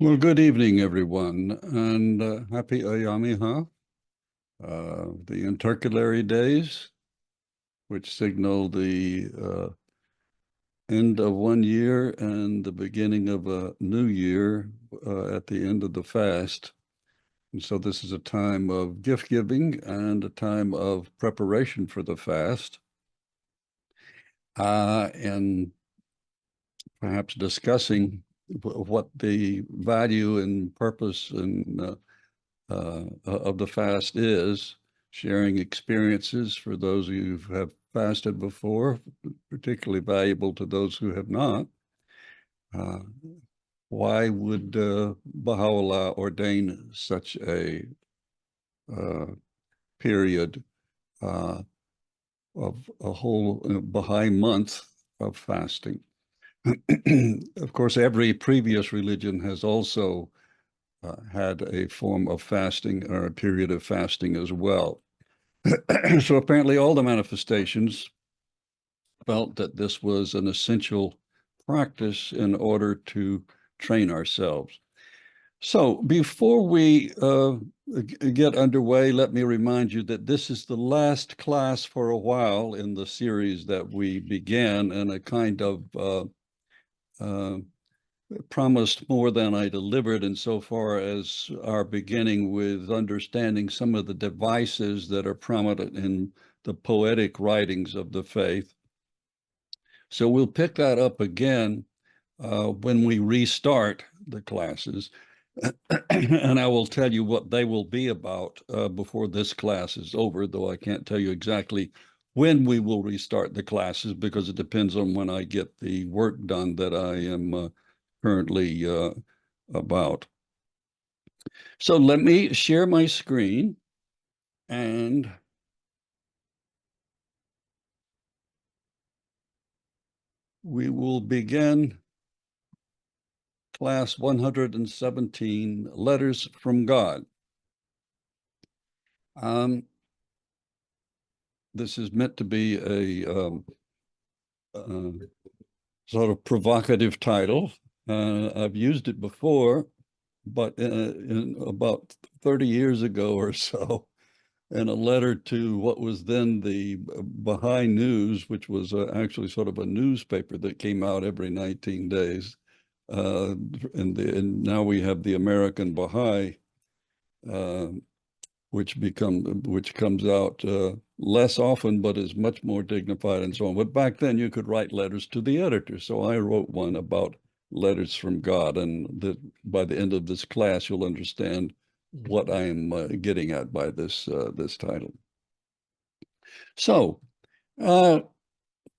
Well, good evening, everyone, and happy Ayamiha, the intercalary days, which signal the end of one year and the beginning of a new year at the end of the fast. And so this is a time of gift giving and a time of preparation for the fast, and perhaps discussing what the value and purpose and of the fast is, sharing experiences for those who have fasted before, particularly valuable to those who have not. Why would Baha'u'llah ordain such a period of a whole Baha'i month of fasting? Of course, every previous religion has also had a form of fasting or a period of fasting as well. So apparently all the manifestations felt that this was an essential practice in order to train ourselves. So before we get underway, let me remind you that this is the last class for a while in the series that we began, and a kind of promised more than I delivered insofar as our beginning with understanding some of the devices that are prominent in the poetic writings of the faith. So we'll pick that up again when we restart the classes. And I will tell you what they will be about before this class is over, though I can't tell you exactly when we will restart the classes because it depends on when I get the work done that I am currently about. So let me share my screen, and we will begin class 117, Letters from God. This is meant to be a sort of provocative title. I've used it before, but in about 30 years ago or so, in a letter to what was then the Baha'i News, which was actually sort of a newspaper that came out every 19 days. And now we have the American Baha'i, which comes out less often, but is much more dignified and so on. But back then you could write letters to the editor. So I wrote one about letters from God, and by the end of this class, you'll understand what I am getting at by this title. So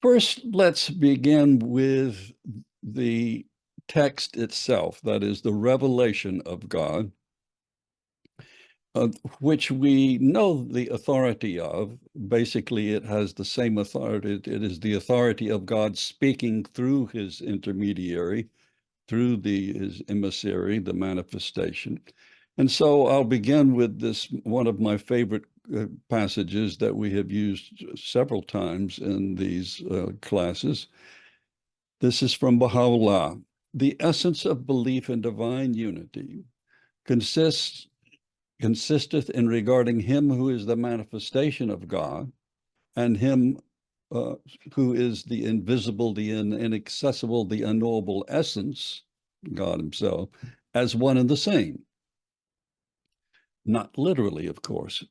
first, let's begin with the text itself, that is the revelation of God, which we know the authority of. Basically, it has the same authority. It is the authority of God speaking through his intermediary, through his emissary, the manifestation. And so I'll begin with this, one of my favorite passages that we have used several times in these classes. This is from Baha'u'llah. The essence of belief in divine unity consisteth in regarding him who is the manifestation of God and him who is the invisible, the inaccessible, the unknowable essence, God himself, as one and the same. Not literally, of course,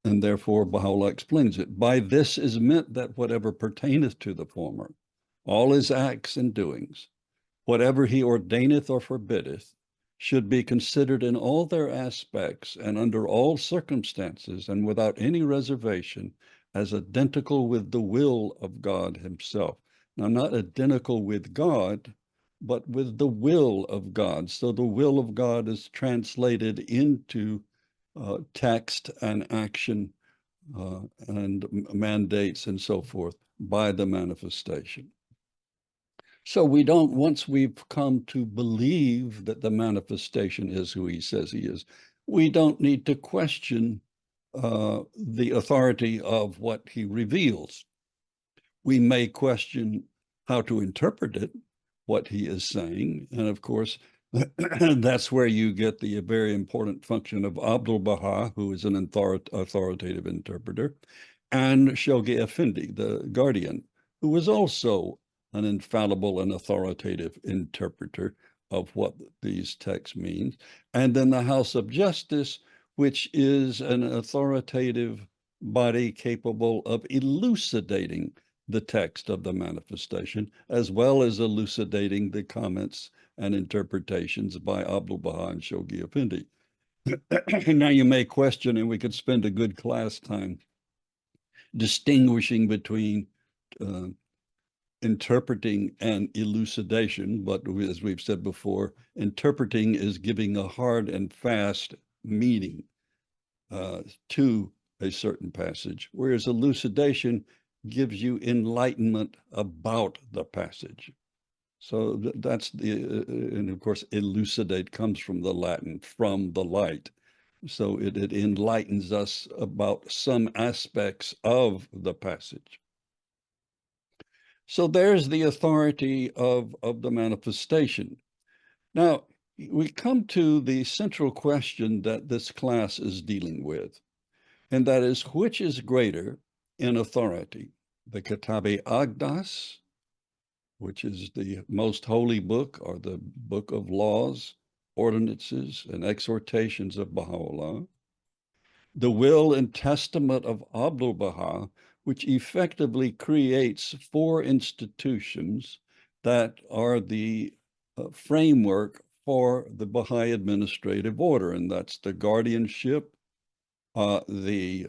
and therefore Baha'u'llah explains it. By this is meant that whatever pertaineth to the former, all his acts and doings, whatever he ordaineth or forbiddeth, should be considered in all their aspects and under all circumstances and without any reservation as identical with the will of God himself. Now, not identical with God, but with the will of God. So the will of God is translated into text and action and mandates and so forth by the manifestation. So we don't, once we've come to believe that the manifestation is who he says he is, we don't need to question the authority of what he reveals. We may question how to interpret it, what he is saying. And of course, That's where you get the very important function of Abdu'l-Baha, who is an authoritative interpreter, and Shoghi Effendi, the guardian, who was also an infallible and authoritative interpreter of what these texts mean. And then the House of Justice, which is an authoritative body capable of elucidating the text of the manifestation, as well as elucidating the comments and interpretations by Abdu'l-Baha and Shoghi Effendi. Now you may question, and we could spend a good class time distinguishing between interpreting and elucidation, but as we've said before, interpreting is giving a hard and fast meaning to a certain passage, whereas elucidation gives you enlightenment about the passage. So that's and of course, elucidate comes from the Latin, from the light. So it enlightens us about some aspects of the passage. So there's the authority of the manifestation. Now, we come to the central question that this class is dealing with, and that is, which is greater in authority, the Kitab-i Aqdas, which is the most holy book, or the book of laws, ordinances, and exhortations of Baha'u'llah, the will and testament of Abdu'l-Baha, which effectively creates 4 institutions that are the framework for the Baha'i administrative order, and that's the guardianship, the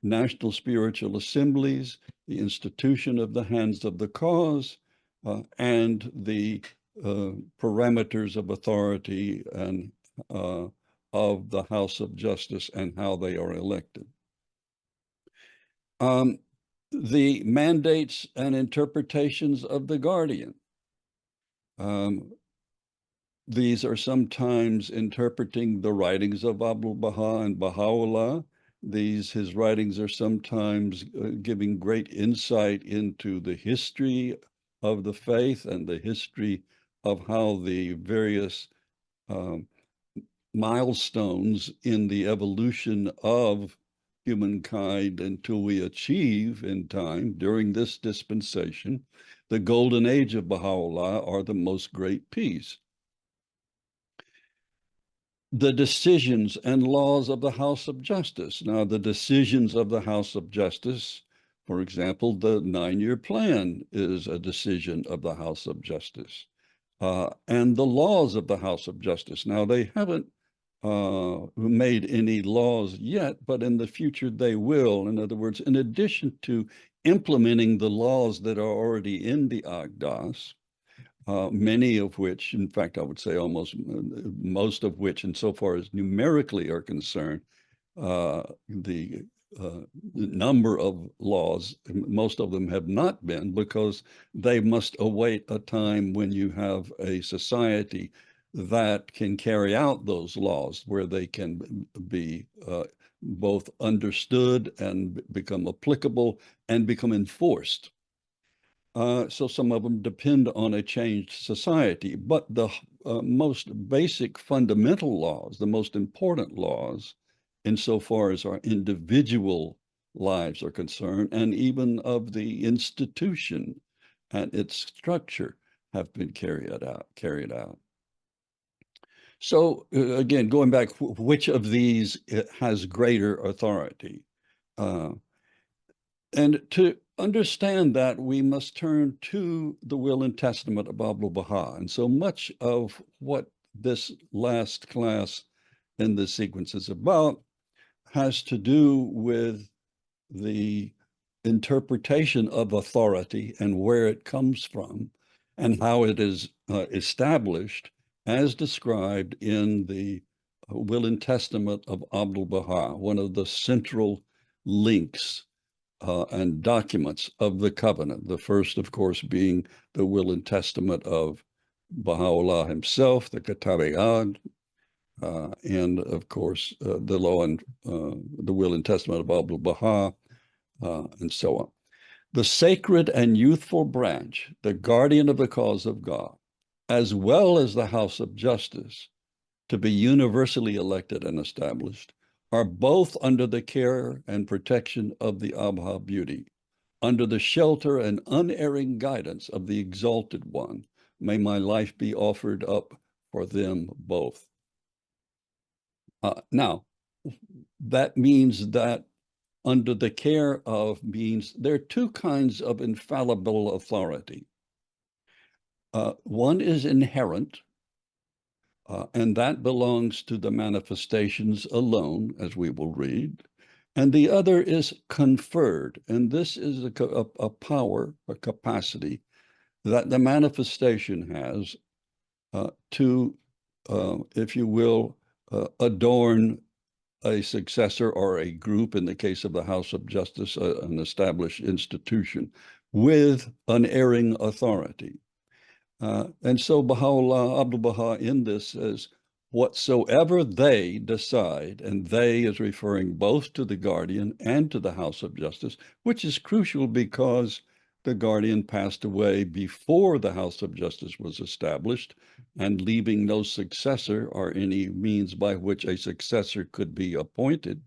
national spiritual assemblies, the institution of the hands of the cause, and the parameters of authority and of the House of Justice and how they are elected. The mandates and interpretations of the guardian. These are sometimes interpreting the writings of Abdu'l-Baha and Baha'u'llah. His writings are sometimes giving great insight into the history of the faith and the history of how the various milestones in the evolution of humankind until we achieve in time, during this dispensation, the golden age of Baha'u'llah, or the most great peace. The decisions and laws of the House of Justice. Now, the decisions of the House of Justice, for example, the 9-year plan is a decision of the House of Justice. And the laws of the House of Justice. Now, they haven't made any laws yet, but in the future they will. In other words, in addition to implementing the laws that are already in the Aqdas, many of which, in fact, I would say almost most of which, insofar as numerically are concerned, the number of laws, most of them have not been, because they must await a time when you have a society that can carry out those laws, where they can be both understood and become applicable and become enforced. So some of them depend on a changed society, but the most basic fundamental laws, the most important laws, insofar as our individual lives are concerned, and even of the institution and its structure, have been carried out. So again, going back, which of these has greater authority? And to understand that, we must turn to the will and testament of Abdu'l-Baha. And so much of what this last class in this sequence is about has to do with the interpretation of authority and where it comes from and how it is established as described in the will and testament of Abdu'l-Baha, one of the central links and documents of the covenant. The first, of course, being the will and testament of Baha'u'llah himself, the Kitab-i Aqdas, and of course, the law and the will and testament of Abdu'l-Baha, and so on. The sacred and youthful branch, the guardian of the cause of God, as well as the House of Justice, to be universally elected and established, are both under the care and protection of the Abha beauty, under the shelter and unerring guidance of the Exalted One. May my life be offered up for them both. Now, that means that under the care of means there are two kinds of infallible authority. One is inherent, and that belongs to the manifestations alone, as we will read. And the other is conferred, and this is a power, a capacity that the manifestation has to, if you will, adorn a successor or a group, in the case of the House of Justice, an established institution, with unerring authority. And so Baha'u'llah, Abdu'l-Baha in this says, whatsoever they decide, and they is referring both to the guardian and to the House of Justice, which is crucial because the guardian passed away before the House of Justice was established, and leaving no successor or any means by which a successor could be appointed,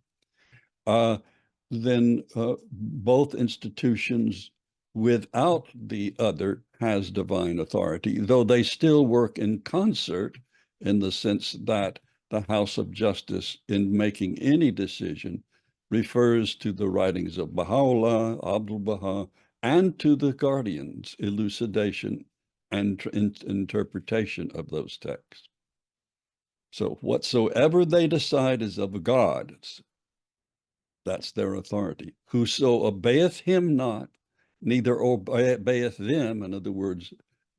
then both institutions without the other has divine authority, though they still work in concert in the sense that the House of Justice, in making any decision, refers to the writings of Baha'u'llah, Abdu'l-Baha, and to the guardian's elucidation and interpretation of those texts. So whatsoever they decide is of God, that's their authority. Whoso obeyeth him not, neither obeyeth them. In other words,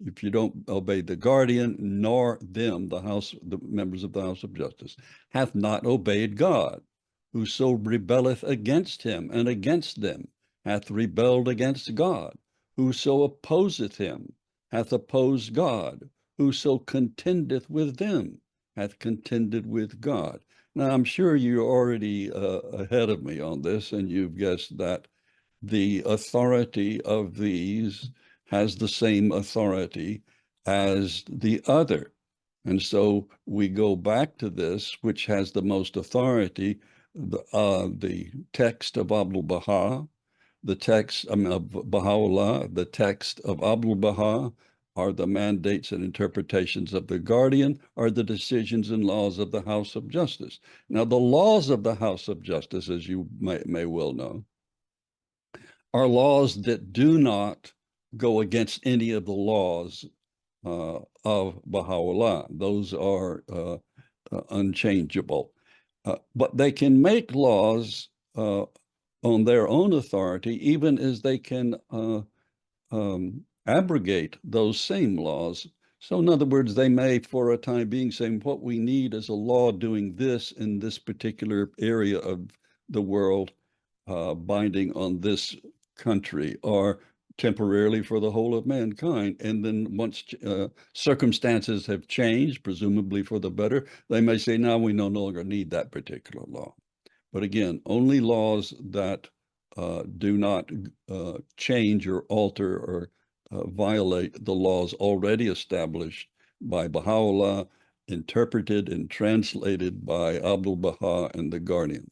if you don't obey the guardian nor them, the members of the House of Justice, hath not obeyed God. Whoso rebelleth against him and against them hath rebelled against God. Whoso opposeth him hath opposed God. Whoso contendeth with them hath contended with God. Now, I'm sure you're already ahead of me on this, and you've guessed that the authority of these has the same authority as the other. And so we go back to this, which has the most authority, the text of Abdu'l-Baha, the text of Baha'u'llah, the text of Abdu'l-Baha, are the mandates and interpretations of the guardian, are the decisions and laws of the House of Justice. Now, the laws of the House of Justice, as you may well know, are laws that do not go against any of the laws of Baha'u'llah. Those are unchangeable. But they can make laws on their own authority, even as they can abrogate those same laws. So in other words, they may, for a time being, say, what we need is a law doing this in this particular area of the world, binding on this country, or temporarily for the whole of mankind. And then once circumstances have changed, presumably for the better, they may say, now we no longer need that particular law. But again, only laws that do not change or alter or violate the laws already established by Baha'u'llah, interpreted and translated by Abdu'l-Baha and the guardian.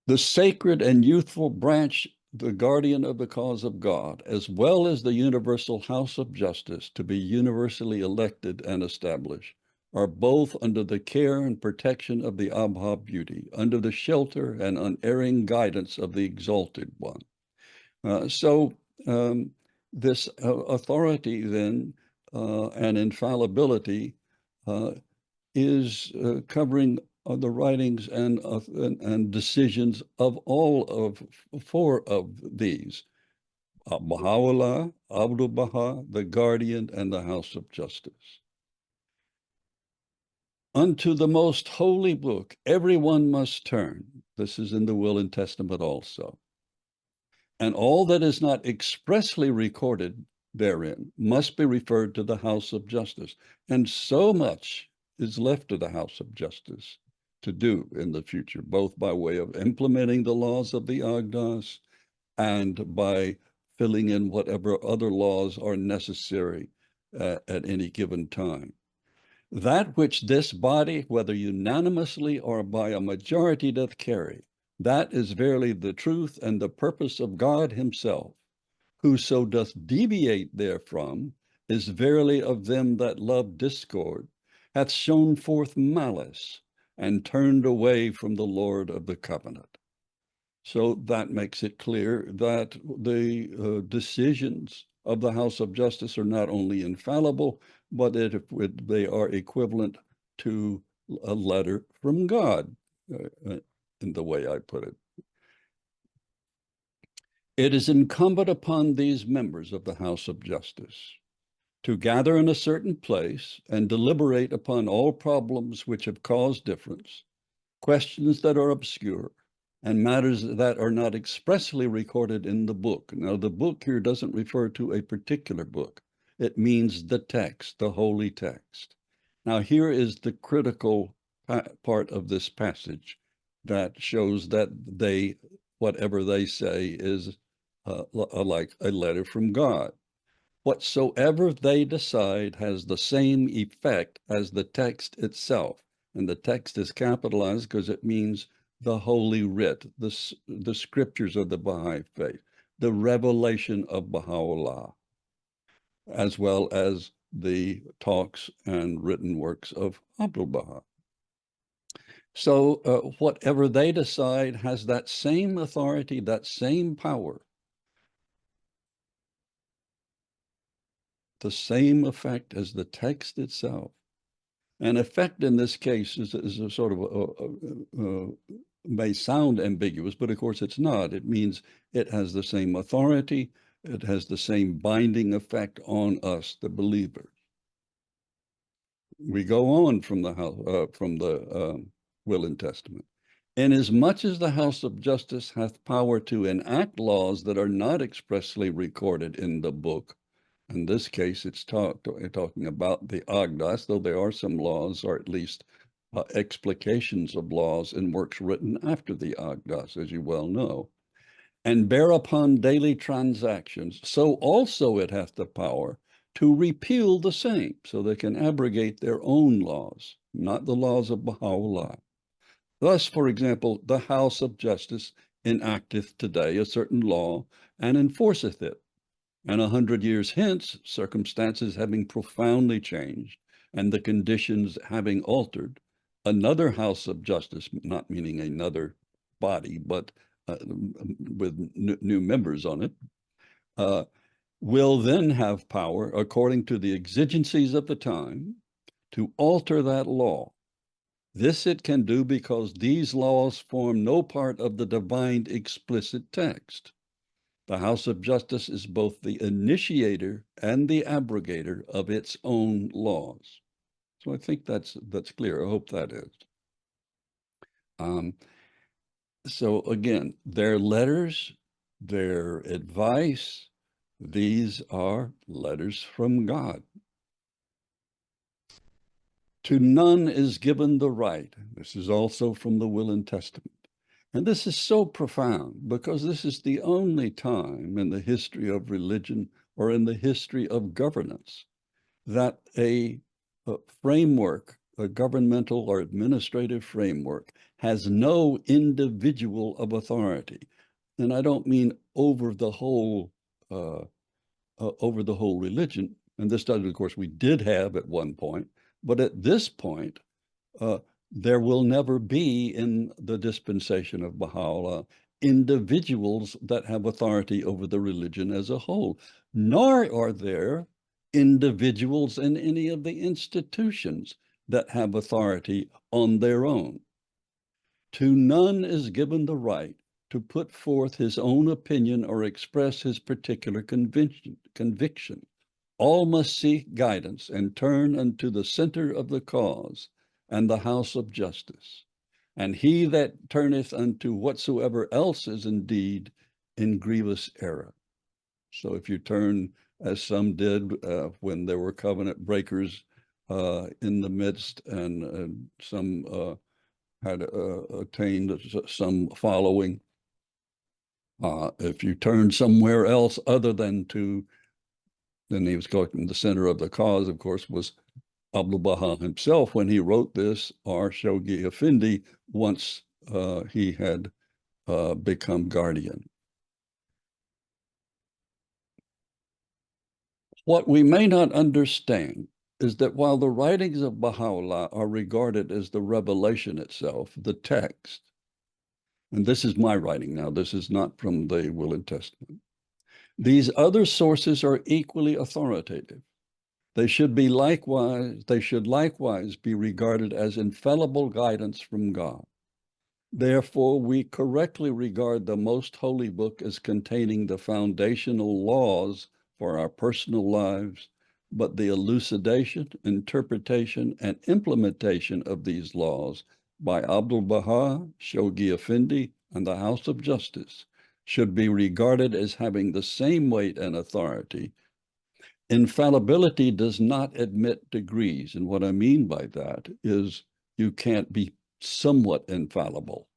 The sacred and youthful branch, the guardian of the cause of God, as well as the universal House of Justice, to be universally elected and established, are both under the care and protection of the Abha beauty, under the shelter and unerring guidance of the Exalted One. So this authority then and infallibility is covering the writings and decisions of all of four of these: Baha'u'llah, Abdu'l-Baha, the guardian, and the House of Justice. Unto the most holy book everyone must turn. This is in the Will and Testament also. And all that is not expressly recorded therein must be referred to the House of Justice. And so much is left to the House of Justice to do in the future, both by way of implementing the laws of the Agdas and by filling in whatever other laws are necessary at any given time. That which this body, whether unanimously or by a majority, doth carry, that is verily the truth and the purpose of God himself. Whoso doth deviate therefrom is verily of them that love discord, hath shown forth malice, and turned away from the Lord of the covenant. So that makes it clear that the decisions of the House of Justice are not only infallible, but that they are equivalent to a letter from God, in the way I put it. It is incumbent upon these members of the House of Justice to gather in a certain place and deliberate upon all problems which have caused difference, questions that are obscure, and matters that are not expressly recorded in the book. Now, the book here doesn't refer to a particular book. It means the text, the holy text. Now, here is the critical part of this passage that shows that whatever they say is like a letter from God. Whatsoever they decide has the same effect as the text itself. And the text is capitalized because it means the Holy Writ, the scriptures of the Baha'i faith, the revelation of Baha'u'llah, as well as the talks and written works of Abdu'l-Baha. So whatever they decide has that same authority, that same power, the same effect as the text itself. And effect in this case is a sort of may sound ambiguous, but of course it's not. It means it has the same authority. It has the same binding effect on us, the believers. We go on from the will and testament. Inasmuch as the House of Justice hath power to enact laws that are not expressly recorded in the book, in this case, it's talking about the Agdas, though there are some laws, or at least explications of laws in works written after the Agdas, as you well know, and bear upon daily transactions, so also it hath the power to repeal the same, so they can abrogate their own laws, not the laws of Baha'u'llah. Thus, for example, the House of Justice enacteth today a certain law and enforceth it. And 100 years hence, circumstances having profoundly changed and the conditions having altered, another House of Justice, not meaning another body, but with new members on it, will then have power, according to the exigencies of the time, to alter that law. This it can do because these laws form no part of the divine explicit text. The House of Justice is both the initiator and the abrogator of its own laws. So I think that's clear. I hope that is. So again, their letters, their advice, these are letters from God. To none is given the right. This is also from the Will and Testament. And this is so profound because this is the only time in the history of religion or in the history of governance that a framework, a governmental or administrative framework, has no individual of authority. And I don't mean over the whole religion. And this does, of course, we did have at one point, but at this point, there will never be in the dispensation of Baha'u'llah individuals that have authority over the religion as a whole, nor are there individuals in any of the institutions that have authority on their own. To none is given the right to put forth his own opinion or express his particular conviction. All must seek guidance and turn unto the center of the cause and the House of Justice. And he that turneth unto whatsoever else is indeed in grievous error. So if you turn, as some did when there were covenant breakers in the midst, and some had attained some following, if you turn somewhere else other than to And he was collecting the center of the cause, of course, was Abdu'l-Baha himself when he wrote this, or Shoghi Effendi once he had become guardian. What we may not understand is that while the writings of Baha'u'llah are regarded as the revelation itself, the text, and this is my writing now, this is not from the Will and Testament, these other sources are equally authoritative. They should likewise be regarded as infallible guidance from God. Therefore, we correctly regard the Most Holy Book as containing the foundational laws for our personal lives, but the elucidation, interpretation, and implementation of these laws by Abdu'l-Baha, Shoghi Effendi, and the House of Justice should be regarded as having the same weight and authority. Infallibility does not admit degrees, and what I mean by that is you can't be somewhat infallible.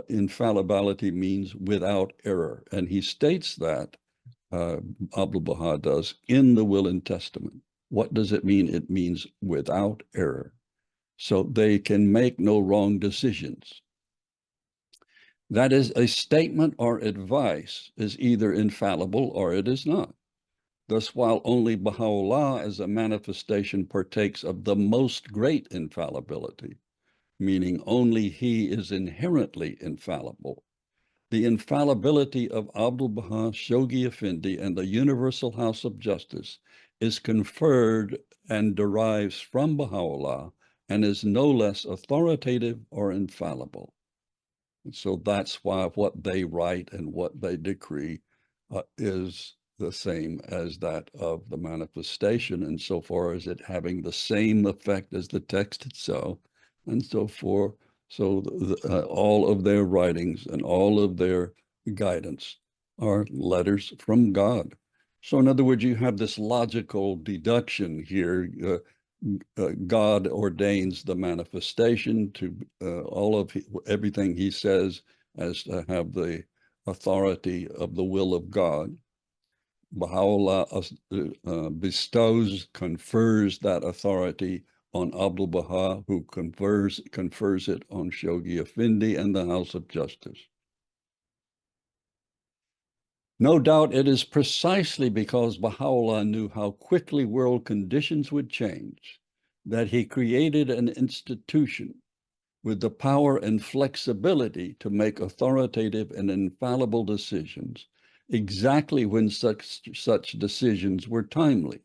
Infallibility means without error, and he states that, Abdu'l-Baha does, in the Will and Testament. What does it mean? It means without error. So they can make no wrong decisions. That is, a statement or advice is either infallible or it is not. Thus, while only Baha'u'llah as a manifestation partakes of the most great infallibility, meaning only he is inherently infallible, the infallibility of Abdu'l-Baha, Shoghi Effendi, and the Universal House of Justice is conferred and derives from Baha'u'llah and is no less authoritative or infallible. And so that's why what they write and what they decree is the same as that of the manifestation, insofar as it having the same effect as the text itself, and so forth. So all of their writings and all of their guidance are letters from God. So in other words, you have this logical deduction here. God ordains the manifestation to everything he says as to have the authority of the will of God. Baha'u'llah confers that authority on Abdu'l-Baha, who confers it on Shoghi Effendi and the House of Justice. No doubt it is precisely because Baha'u'llah knew how quickly world conditions would change that he created an institution with the power and flexibility to make authoritative and infallible decisions exactly when such decisions were timely.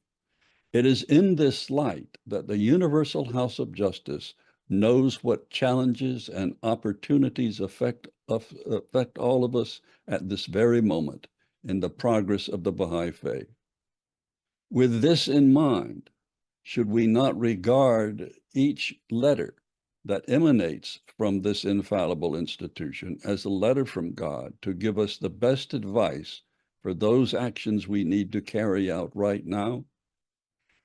It is in this light that the Universal House of Justice knows what challenges and opportunities affect all of us at this very moment in the progress of the Baha'i faith. With this in mind, should we not regard each letter that emanates from this infallible institution as a letter from God to give us the best advice for those actions we need to carry out right now?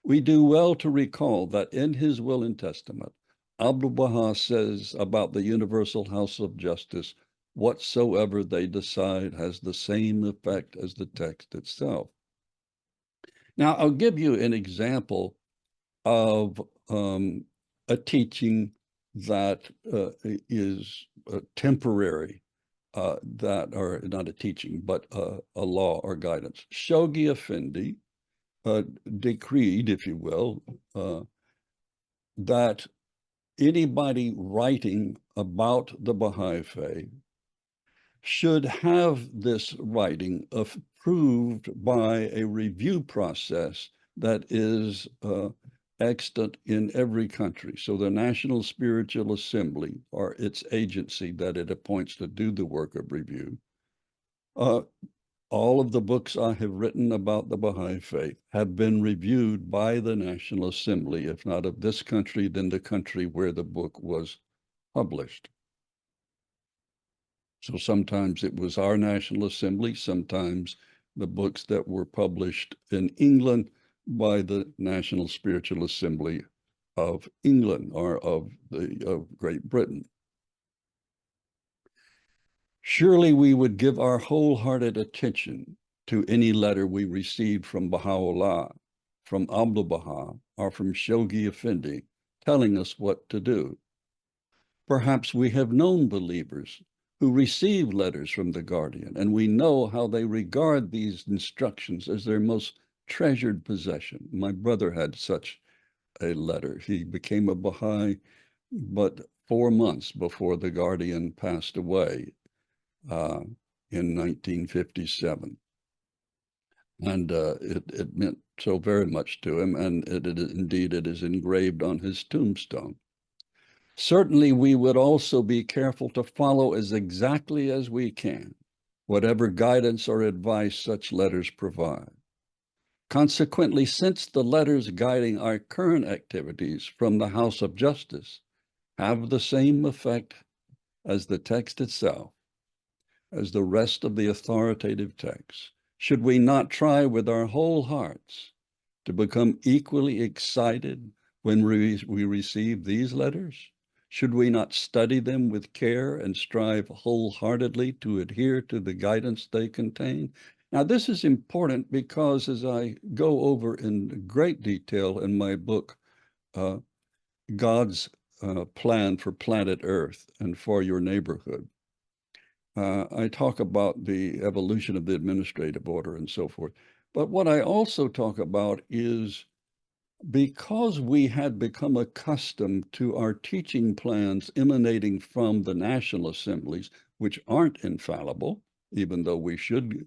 We do well to recall that in his Will and Testament, Abdu'l-Baha says about the Universal House of Justice, whatsoever they decide has the same effect as the text itself. Now, I'll give you an example of a teaching that is temporary, that are not a teaching, but a law or guidance. Shoghi Effendi decreed, if you will, that anybody writing about the Baha'i faith should have this writing approved by a review process that is extant in every country. So the National Spiritual Assembly, or its agency that it appoints to do the work of review, all of the books I have written about the Baha'i faith have been reviewed by the National Assembly, if not of this country, then the country where the book was published. So sometimes it was our National Assembly, sometimes the books that were published in England by the National Spiritual Assembly of England or of Great Britain. Surely we would give our wholehearted attention to any letter we received from Baha'u'llah, from Abdu'l-Baha, or from Shoghi Effendi telling us what to do. Perhaps we have known believers who receive letters from the guardian, and we know how they regard these instructions as their most treasured possession. My brother had such a letter. He became a Baha'i, but 4 months before the guardian passed away in 1957. And it meant so very much to him, and indeed it is engraved on his tombstone. Certainly, we would also be careful to follow as exactly as we can whatever guidance or advice such letters provide. Consequently, since the letters guiding our current activities from the House of Justice have the same effect as the text itself, as the rest of the authoritative texts, should we not try with our whole hearts to become equally excited when we receive these letters? Should we not study them with care and strive wholeheartedly to adhere to the guidance they contain? Now, this is important because, as I go over in great detail in my book, God's Plan for Planet Earth and for Your Neighborhood, I talk about the evolution of the administrative order and so forth. But what I also talk about is, because we had become accustomed to our teaching plans emanating from the national assemblies, which aren't infallible, even though we should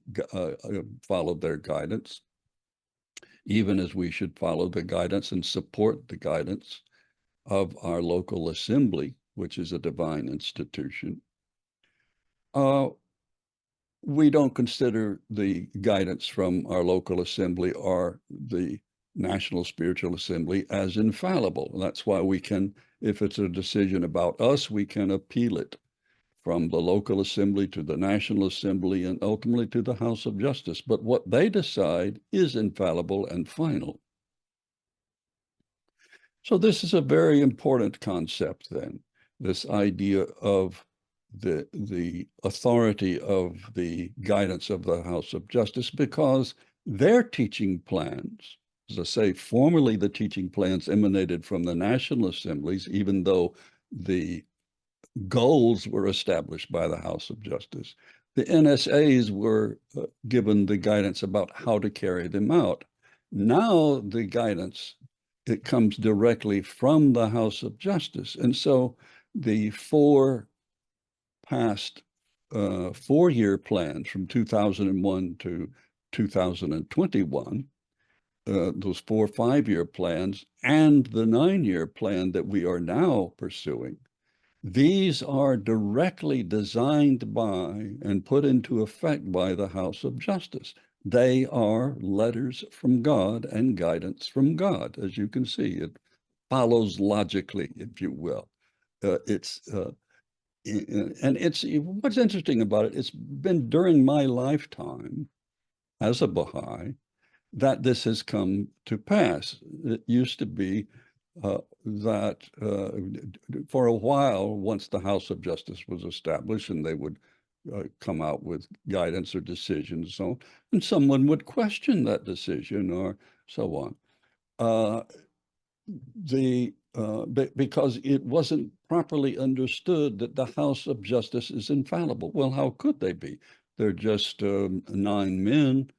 follow their guidance, even as we should follow the guidance and support the guidance of our local assembly, which is a divine institution. We don't consider the guidance from our local assembly or the National Spiritual Assembly as infallible. That's why we can, if it's a decision about us, we can appeal it from the local assembly to the National Assembly and ultimately to the House of Justice. But what they decide is infallible and final. So this is a very important concept then, this idea of the authority of the guidance of the House of Justice, because their teaching plans, as I say, formerly the teaching plans emanated from the national assemblies, even though the goals were established by the House of Justice. The NSAs were given the guidance about how to carry them out. Now the guidance, it comes directly from the House of Justice. And so the four past 4-year plans from 2001 to 2021, those 4 5-year plans, and the 9-year plan that we are now pursuing, these are directly designed by and put into effect by the House of Justice. They are letters from God and guidance from God, as you can see. It follows logically, if you will. And it's what's interesting about it, it's been during my lifetime as a Baha'i that this has come to pass. It used to be that for a while, once the House of Justice was established and they would come out with guidance or decisions, so, and someone would question that decision or so on. Because it wasn't properly understood that the House of Justice is infallible. Well, how could they be? They're just 9 men.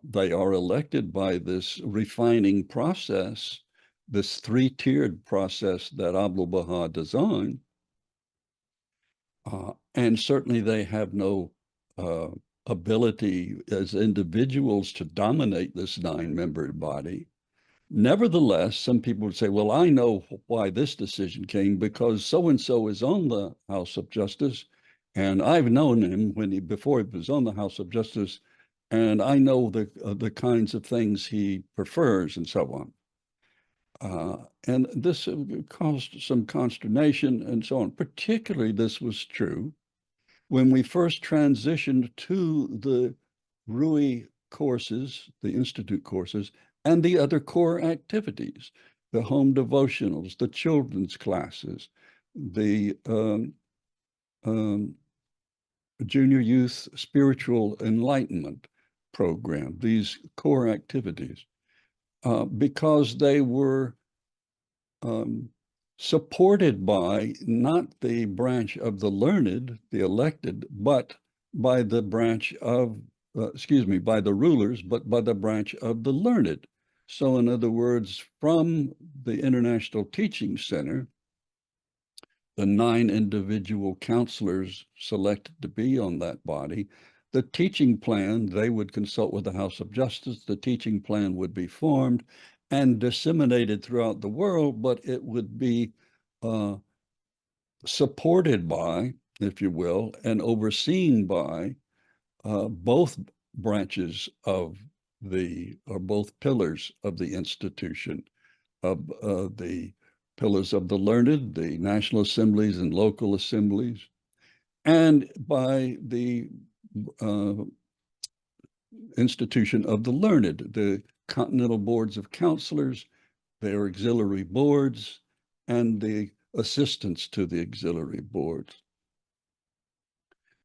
They are elected by this refining process, this 3-tiered process that Abdu'l-Baha designed. And certainly they have no ability as individuals to dominate this 9-membered body. Nevertheless, some people would say, well, I know why this decision came because so-and-so is on the House of Justice, and I've known him before he was on the House of Justice, and I know the kinds of things he prefers and so on. And this caused some consternation and so on. Particularly, this was true when we first transitioned to the RUI courses, the Institute courses, and the other core activities, the home devotionals, the children's classes, the junior youth spiritual enlightenment, program, these core activities, because they were supported by not the branch of the learned, the elected, but by the branch of, by the rulers, but by the branch of the learned. So in other words, from the International Teaching Center, the 9 individual counselors selected to be on that body, the teaching plan, they would consult with the House of Justice, the teaching plan would be formed and disseminated throughout the world, but it would be supported by, if you will, and overseen by both branches of or both pillars of the institution, of the pillars of the learned, the national assemblies and local assemblies, and by the institution of the learned, the continental boards of counselors, their auxiliary boards, and the assistants to the auxiliary boards.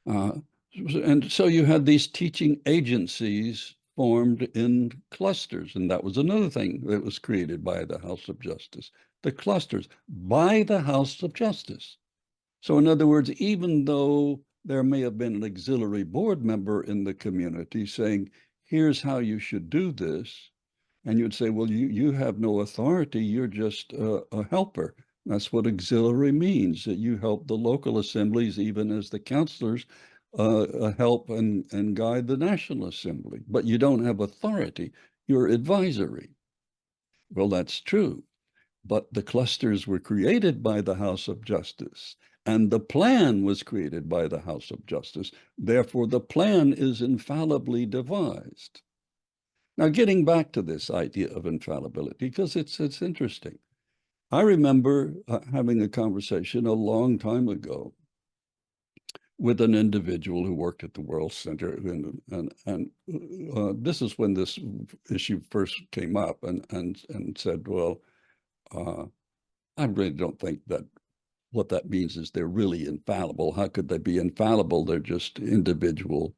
And so you had these teaching agencies formed in clusters, and that was another thing that was created by the House of Justice, the clusters by the House of Justice. So in other words, even though there may have been an auxiliary board member in the community saying, here's how you should do this, and you'd say, well, you have no authority, you're just a helper. That's what auxiliary means, that you help the local assemblies, even as the counselors help and guide the National Assembly. But you don't have authority, you're advisory. Well, that's true. But the clusters were created by the House of Justice, and the plan was created by the House of Justice. Therefore, the plan is infallibly devised. Now, getting back to this idea of infallibility, because it's interesting. I remember having a conversation a long time ago with an individual who worked at the World Center, and this is when this issue first came up, and said, well, I really don't think that what that means is they're really infallible. How could they be infallible? They're just individuals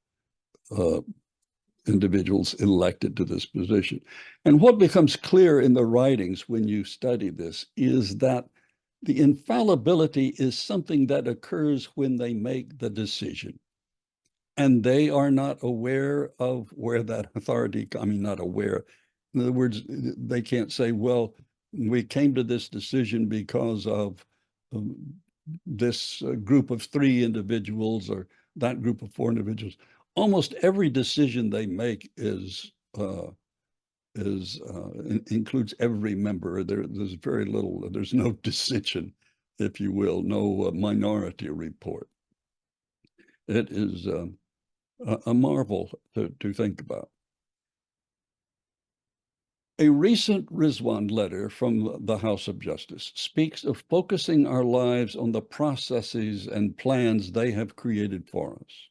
elected to this position. And what becomes clear in the writings when you study this is that the infallibility is something that occurs when they make the decision. And they are not aware of where that authority, not aware. In other words, they can't say, well, we came to this decision because of this group of 3 individuals or that group of 4 individuals. Almost every decision they make includes every member. There's very little, there's no dissension, if you will, no minority report. It is a marvel to think about. A recent Rizwan letter from the House of Justice speaks of focusing our lives on the processes and plans they have created for us.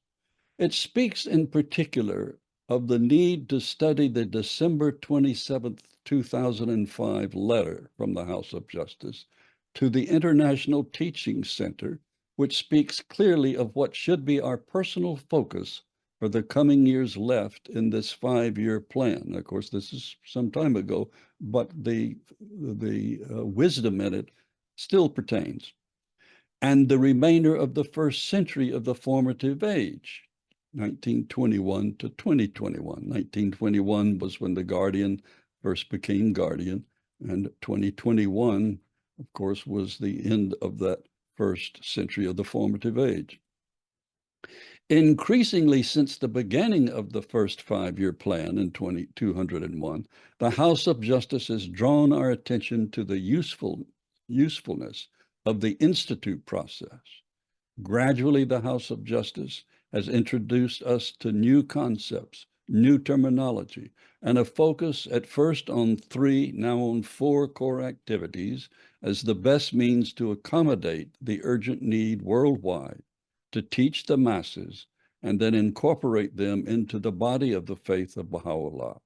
It speaks in particular of the need to study the December 27th, 2005 letter from the House of Justice to the International Teaching Center, which speaks clearly of what should be our personal focus for the coming years left in this 5-year plan. Of course, this is some time ago, but the wisdom in it still pertains. And the remainder of the first century of the formative age, 1921 to 2021. 1921 was when the Guardian first became Guardian, and 2021, of course, was the end of that first century of the formative age. Increasingly, since the beginning of the first 5-year plan in 2201, the House of Justice has drawn our attention to the usefulness of the institute process. Gradually, the House of Justice has introduced us to new concepts, new terminology, and a focus at first on 3, now on 4 core activities as the best means to accommodate the urgent need worldwide to teach the masses and then incorporate them into the body of the faith of Baha'u'llah.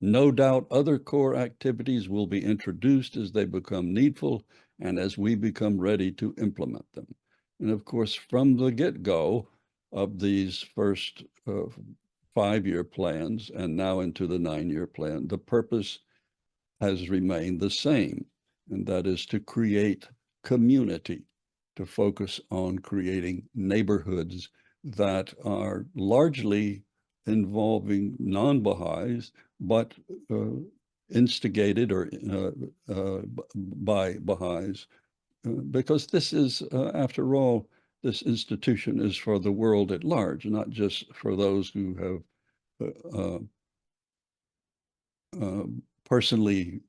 No doubt other core activities will be introduced as they become needful and as we become ready to implement them. And of course, from the get-go of these first 5-year plans and now into the 9-year plan, the purpose has remained the same, and that is to create community, to focus on creating neighborhoods that are largely involving non-Baha'is, but instigated or by Baha'is, because this is, after all, this institution is for the world at large, not just for those who have personally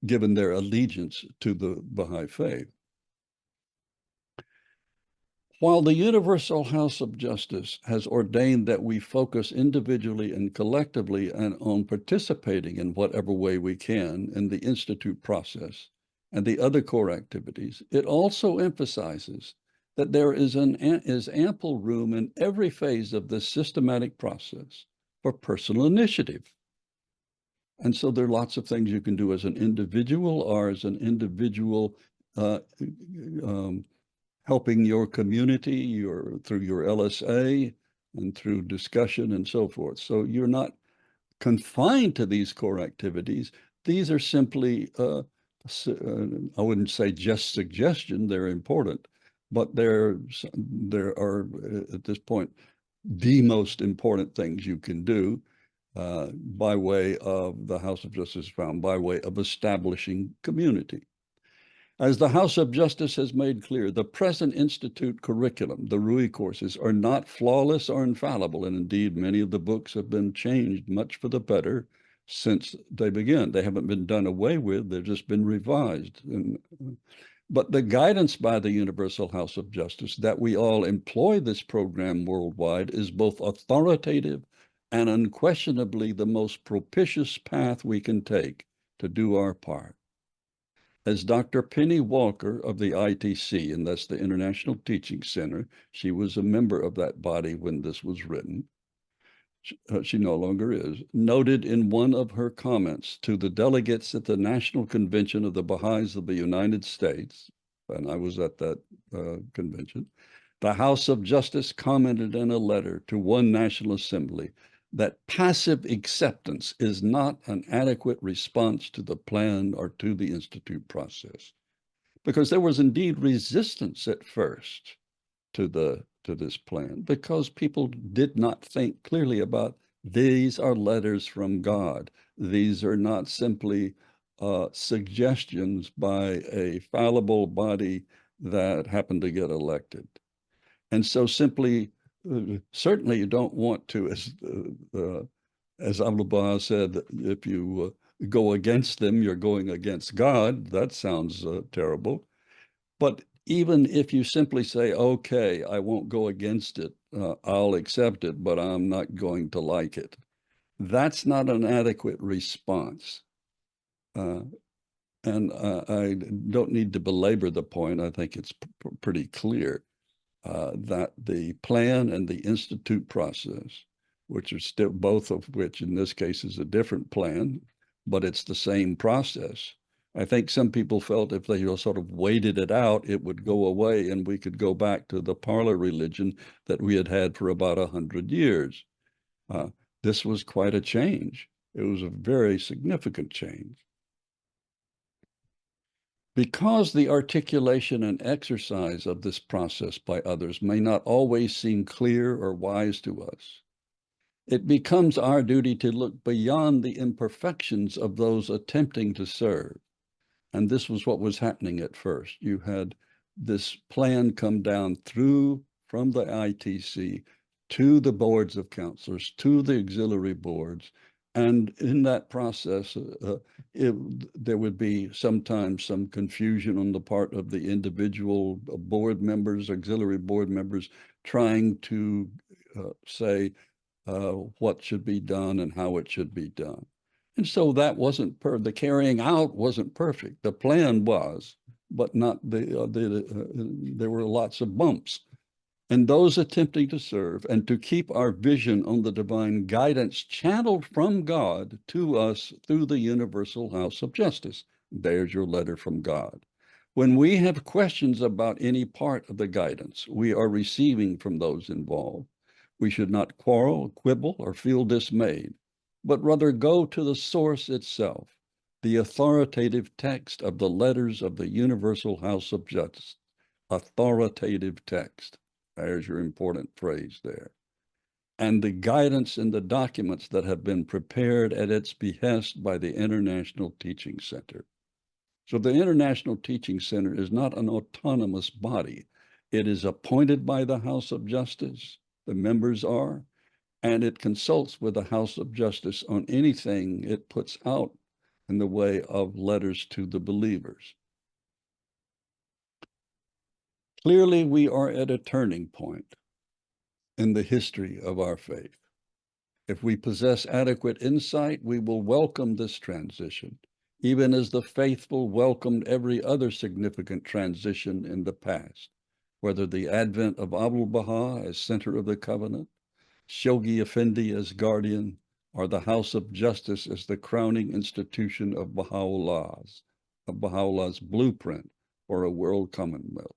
given their allegiance to the Baha'i faith. While the Universal House of Justice has ordained that we focus individually and collectively and on participating in whatever way we can in the Institute process and the other core activities, it also emphasizes that there is ample room in every phase of this systematic process for personal initiative. And so there are lots of things you can do as an individual or as an individual helping your community through your LSA and through discussion and so forth. So you're not confined to these core activities. These are simply, I wouldn't say just suggestion, they're important, but there are, at this point, the most important things you can do by way of the House of Justice found, by way of establishing community. As the House of Justice has made clear, the present Institute curriculum, the RUI courses, are not flawless or infallible, and indeed many of the books have been changed much for the better since they began. They haven't been done away with, they've just been revised. But the guidance by the Universal House of Justice that we all employ this program worldwide is both authoritative and unquestionably the most propitious path we can take to do our part. As Dr. Penny Walker of the ITC, and that's the International Teaching Center, she was a member of that body when this was written, she no longer is, noted in one of her comments to the delegates at the National Convention of the Baha'is of the United States, and I was at that convention, the House of Justice commented in a letter to one National Assembly that passive acceptance is not an adequate response to the plan or to the Institute process, because there was indeed resistance at first to this plan, because people did not think clearly about these are letters from God. These are not simply suggestions by a fallible body that happened to get elected. And so simply, certainly you don't want to, as Abdu'l-Baha said, if you go against them, you're going against God. That sounds terrible. But even if you simply say, okay, I won't go against it, I'll accept it, but I'm not going to like it, that's not an adequate response. And I don't need to belabor the point. I think it's pretty clear that the plan and the Institute process, which are still, both of which in this case is a different plan, but it's the same process. I think some people felt if they sort of waited it out, it would go away and we could go back to the parlor religion that we had had for about 100 years. This was quite a change. It was a very significant change. Because the articulation and exercise of this process by others may not always seem clear or wise to us, it becomes our duty to look beyond the imperfections of those attempting to serve. And this was what was happening at first. You had this plan come down through from the ITC to the boards of counselors, to the auxiliary boards. And in that process, there would be sometimes some confusion on the part of the individual board members, auxiliary board members, trying to say what should be done and how it should be done. And so that wasn't the carrying out wasn't perfect. The plan was, but not there were lots of bumps. And those attempting to serve and to keep our vision on the divine guidance channeled from God to us through the Universal House of Justice. There's your letter from God. When we have questions about any part of the guidance we are receiving from those involved, We should not quarrel, quibble, or feel dismayed, but rather go to the source itself, the authoritative text of the letters of the Universal House of Justice. Authoritative text. There's your important phrase there. And the guidance in the documents that have been prepared at its behest by the International Teaching Center. So the International Teaching Center is not an autonomous body. It is appointed by the House of Justice, the members are, and it consults with the House of Justice on anything it puts out in the way of letters to the believers. Clearly, we are at a turning point in the history of our faith. If we possess adequate insight, we will welcome this transition, even as the faithful welcomed every other significant transition in the past, whether the advent of Abdu'l-Baha as center of the covenant, Shoghi Effendi as guardian, or the House of Justice as the crowning institution of Baha'u'llah's blueprint for a world commonwealth.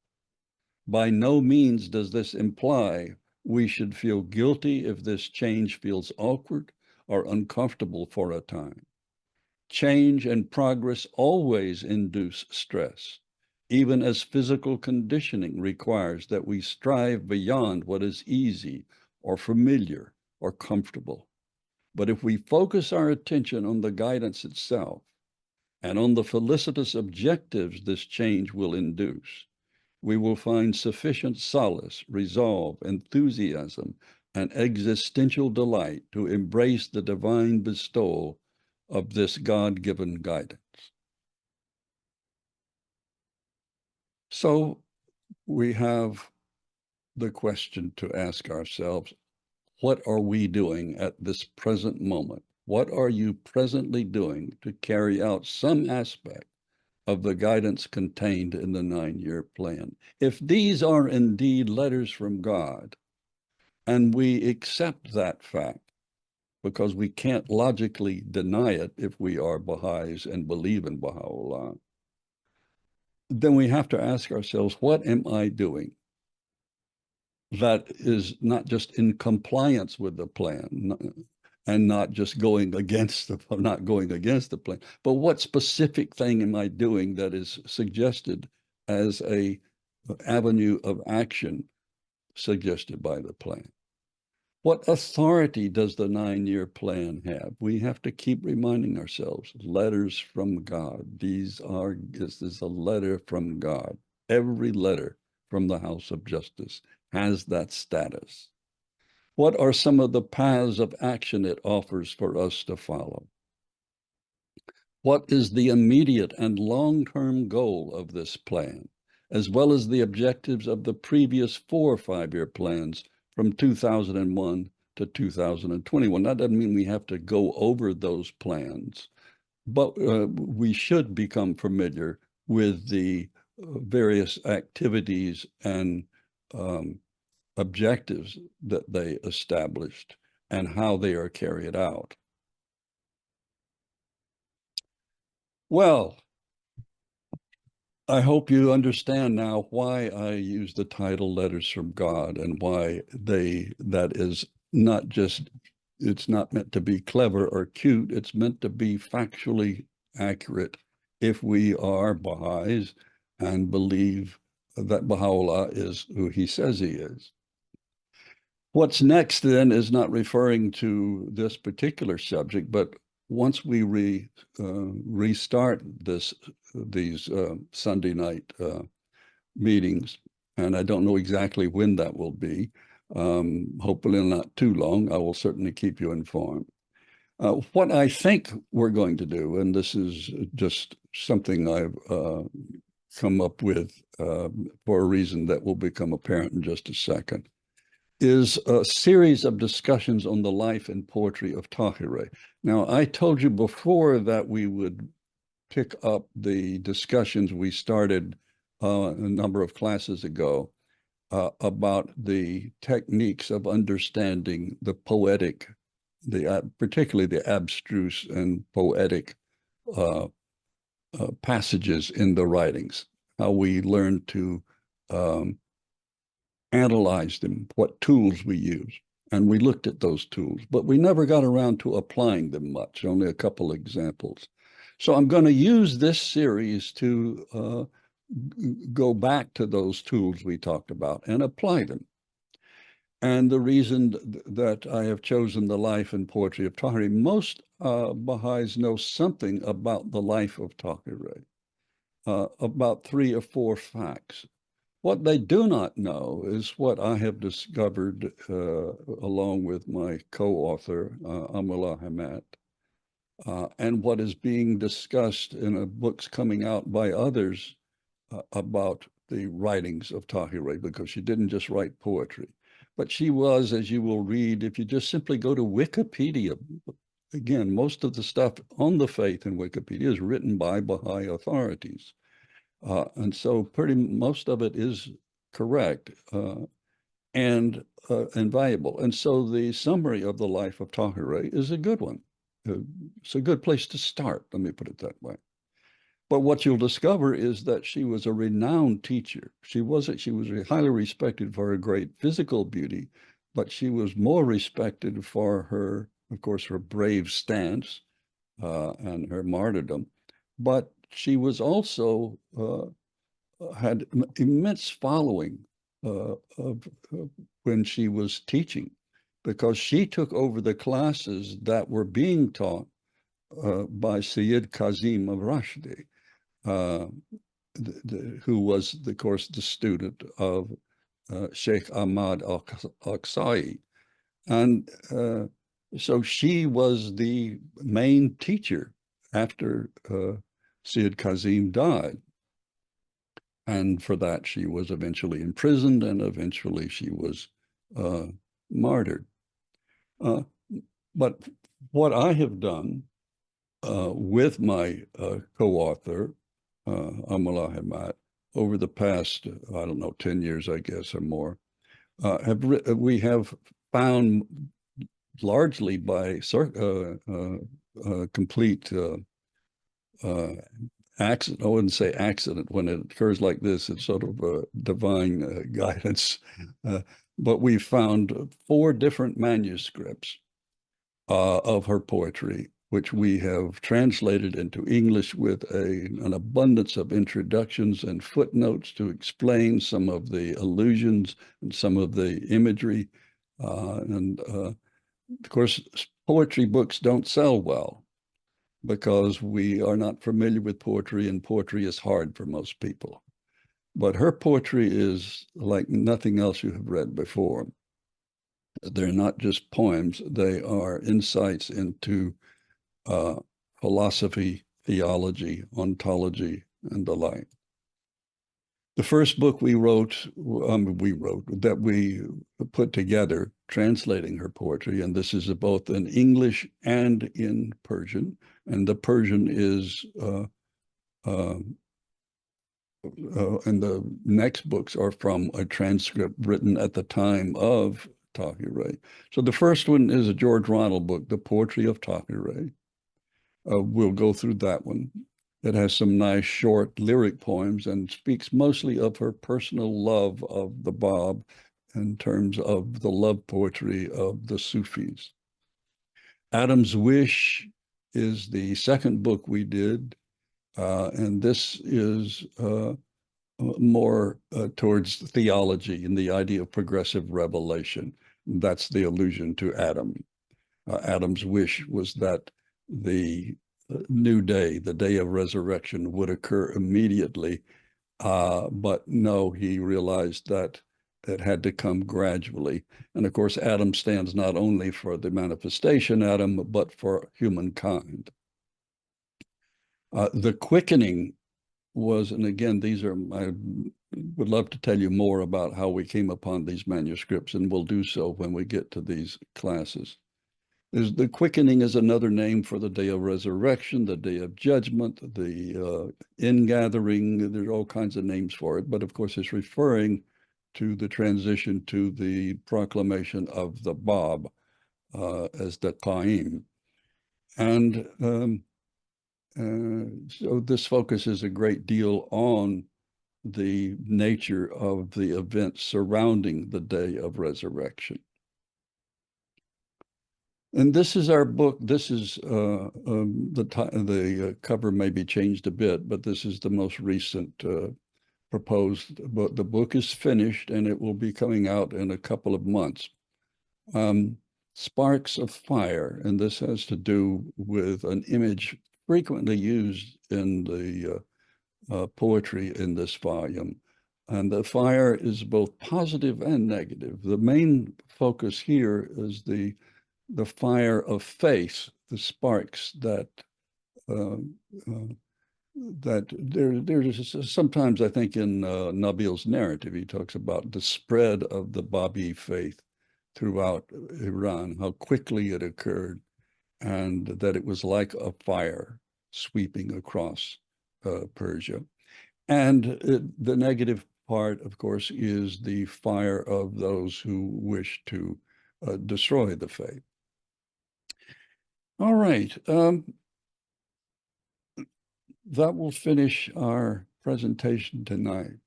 By no means does this imply we should feel guilty if this change feels awkward or uncomfortable for a time. Change and progress always induce stress, even as physical conditioning requires that we strive beyond what is easy or familiar or comfortable. But if we focus our attention on the guidance itself and on the felicitous objectives this change will induce, we will find sufficient solace, resolve, enthusiasm, and existential delight to embrace the divine bestowal of this God-given guidance. So we have the question to ask ourselves, what are we doing at this present moment? What are you presently doing to carry out some aspect of the guidance contained in the 9-year plan? If these are indeed letters from God, and we accept that fact, because we can't logically deny it if we are Baha'is and believe in Baha'u'llah, then we have to ask ourselves, what am I doing that is not just in compliance with the plan and not just going against the plan, but what specific thing am I doing that is suggested as a avenue of action suggested by the plan? What authority does the 9-year plan have? We have to keep reminding ourselves, letters from God. This is a letter from God. Every letter from the House of Justice has that status. What are some of the paths of action it offers for us to follow? What is the immediate and long-term goal of this plan, as well as the objectives of the previous 4 5-year plans from 2001 to 2021? That doesn't mean we have to go over those plans, but we should become familiar with the various activities and objectives that they established and how they are carried out. Well, I hope you understand now why I use the title Letters from God and why that is not just, it's not meant to be clever or cute, it's meant to be factually accurate if we are Baha'is and believe that Baha'u'llah is who he says he is. What's next then is not referring to this particular subject, but once we restart these Sunday night meetings, and I don't know exactly when that will be, hopefully not too long, I will certainly keep you informed. What I think we're going to do, and this is just something I've come up with for a reason that will become apparent in just a second, is a series of discussions on the life and poetry of Tahirih. Now, I told you before that we would pick up the discussions we started a number of classes ago about the techniques of understanding the poetic, particularly the abstruse and poetic passages in the writings, how we learn to analyze them, what tools we use. And we looked at those tools, but we never got around to applying them much, only a couple examples. So I'm going to use this series to go back to those tools we talked about and apply them. And the reason that I have chosen the life and poetry of Tahirih, most Baha'is know something about the life of Tahirih, about 3 or 4 facts. What they do not know is what I have discovered along with my co-author, Abdu'l-Baha, and what is being discussed in books coming out by others about the writings of Tahirih, because she didn't just write poetry. But she was, as you will read, if you just simply go to Wikipedia, again, most of the stuff on the faith in Wikipedia is written by Baha'i authorities. And so most of it is correct and valuable. And so the summary of the life of Tahirih is a good one. It's a good place to start, let me put it that way. But what you'll discover is that she was a renowned teacher. She was highly respected for her great physical beauty, but she was more respected for her, of course, her brave stance and her martyrdom. But she was also had an immense following when she was teaching, because she took over the classes that were being taught by Sayyid Kazim of Rashdi, who was, of course, the student of Sheikh Ahmad al-Aqsai. And so she was the main teacher after Sayyid Kazim died. And for that, she was eventually imprisoned, and eventually she was martyred. But what I have done with my co-author, Abdu'l-Baha, over the past, I don't know, 10 years, I guess, or more, we have found, largely by complete accident, I wouldn't say accident, when it occurs like this, it's sort of a divine guidance, but we found 4 different manuscripts of her poetry, which we have translated into English with an abundance of introductions and footnotes to explain some of the allusions and some of the imagery. Of course, poetry books don't sell well because we are not familiar with poetry, and poetry is hard for most people. But her poetry is like nothing else you have read before. They're not just poems, they are insights into philosophy, theology, ontology, and the like. The first book that we put together, translating her poetry, and this is both in English and in Persian, and the Persian is, and the next books are from a transcript written at the time of Tahirih. So the first one is a George Ronald book, The Poetry of Tahirih. We'll go through that one. It has some nice short lyric poems and speaks mostly of her personal love of the Bab in terms of the love poetry of the Sufis. Adam's Wish is the second book we did, and this is more towards theology and the idea of progressive revelation. That's the allusion to Adam. Adam's wish was that the new day, the day of resurrection, would occur immediately. But no, he realized that it had to come gradually. And of course, Adam stands not only for the manifestation Adam, but for humankind. The quickening was, and again, I would love to tell you more about how we came upon these manuscripts, and we'll do so when we get to these classes. The quickening is another name for the day of resurrection, the day of judgment, the ingathering. There's all kinds of names for it, but of course it's referring to the transition to the proclamation of the Bab as the Qaim. And so this focuses a great deal on the nature of the events surrounding the day of resurrection. And this is our book. This is the cover may be changed a bit, but this is the most recent proposed. But the book is finished, and it will be coming out in a couple of months. Sparks of Fire, and this has to do with an image frequently used in the poetry in this volume. And the fire is both positive and negative. The main focus here is the fire of faith, the sparks that there's sometimes, I think, in Nabil's narrative, he talks about the spread of the Baha'i faith throughout Iran, how quickly it occurred, and that it was like a fire sweeping across Persia. And the negative part, of course, is the fire of those who wish to destroy the faith. All right. That will finish our presentation tonight.